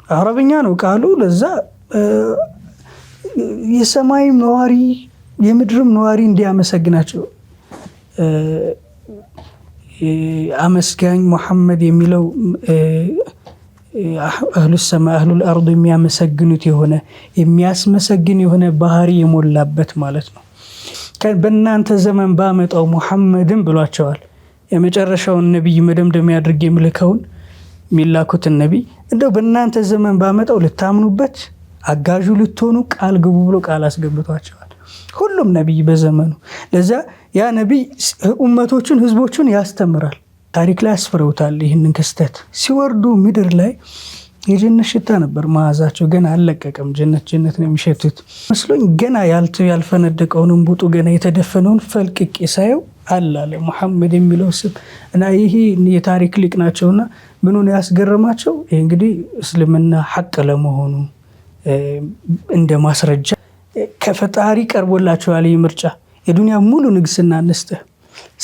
አረብኛ ነው ቃሉ። ለዛ የሰማይም ነዋሪ የምድርም ነዋሪ እንዲያመሰግናቸው አመስጋኝ ሙሐመድ የሚለው አህሉ ሰማ አህሉ الارض የሚያመሰግኑት የሆነ የሚያስመሰግን የሆነ ባህሪ የሞላበት ማለት ነው። በእናንተ ዘመን ባመጣው ሙሐመድን ብሏቸዋል። የመጨረሻውን ነብይ መደምደሚያ አድርጌ የምልከውን ሚላኩትን ነብይ እንደው በእናንተ ዘመን ባመጣው ልታምኑበት አጋዡ ልትሆኑ ቃል ግቡ ብሎ ቃል አስገብቷቸዋል ሁሉም ነብይ በዘመኑ። ለዛ ያ ነብይ ኡመቶችን ህዝቦችን ያስተምራል። ታሪክ ላይ አስፈረውታል። ይሄንን ክስተት ሲወርዱ ምድር ላይ የጀነት ሽታ ነበር ማዛቸው ገና አልለቀቀም። ጀነት ነው የሚሸቱት መስሎኝ ገና ያልፈነደቀውን እንቡጡ ገና የተደፈነውን ፈልቅቄ ሳየው አላለ ሙሐመድ የሚለው ስም እና ይሄ የታሪክ ሊቅ ናቸውና ምኑን ያስገረማቸው ይሄ እንግዲህ እስልምና ሐቅ ለመሆኑ እንደ ማስረጃ ከፈጣሪ ቀርቦላቸዋል። ምርጫ የዱንያ ሙሉ ንግስና አንስተ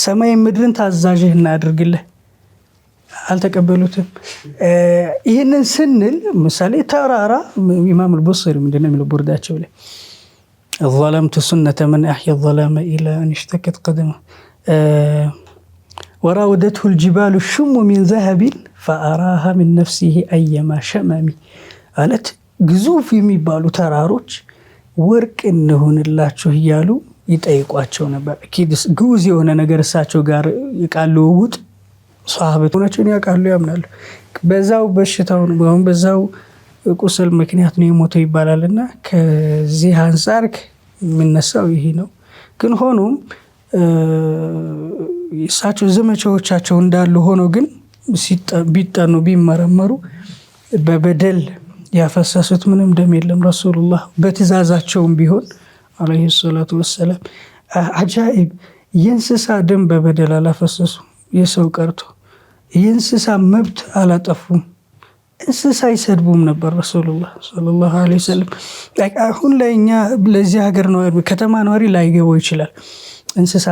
ሰማይ ምድርን ታዛዥህ እናድርግልህ አልተቀበሉትም። ይሄንን ስንል ምሳሌ ተራራ ኢማም አልቡስሪ ምንድነው የሚለው ቡርዳቸው ላይ ظلمت سنة من أحيا الظلام إلى أن اشتكت قدمه وراودته الجبال الشم من ذهب فأراها من نفسه أيما شمامي قالت ግዙፍ የሚባሉ ተራሮች ወርቅ እንደሆነላችሁ ይያሉ ይጠይቋቸው ነበር። ኪድስ ግዑዝ የሆነ ነገር እሳቸው ጋር ይቃሉ ውጥ ሷሃበቱ ናቸው ያቃሉ ያምናሉ። በዛው በሽታው ነው በዛው ቁስል ምክንያት ነው የሞተው ይባላልና ከዚህ አንፃር የሚነሳው ይሄ ነው። ግን ሆኖም እሳቸው ዘመቻዎቻቸው እንዳሉ ሆኖ ግን ቢጠኑ ቢመረመሩ በበደል ያፈሰሱት ምንም ደም የለም። ረሱላህ በትእዛዛቸውም ቢሆን አለይሂ ሰላቱ ወሰለም አጃኢብ የእንስሳ ደም በበደል አላፈሰሱ። የሰው ቀርቶ የእንስሳ መብት አላጠፉም። እንስሳ ይሰድቡም ነበር ረሱላህ ሰለላሁ ዐለይሂ ወሰለም። አሁን ላይ እኛ ለዚህ ሀገር ነው ከተማ ነዋሪ ላይገባው ይችላል። እንስሳ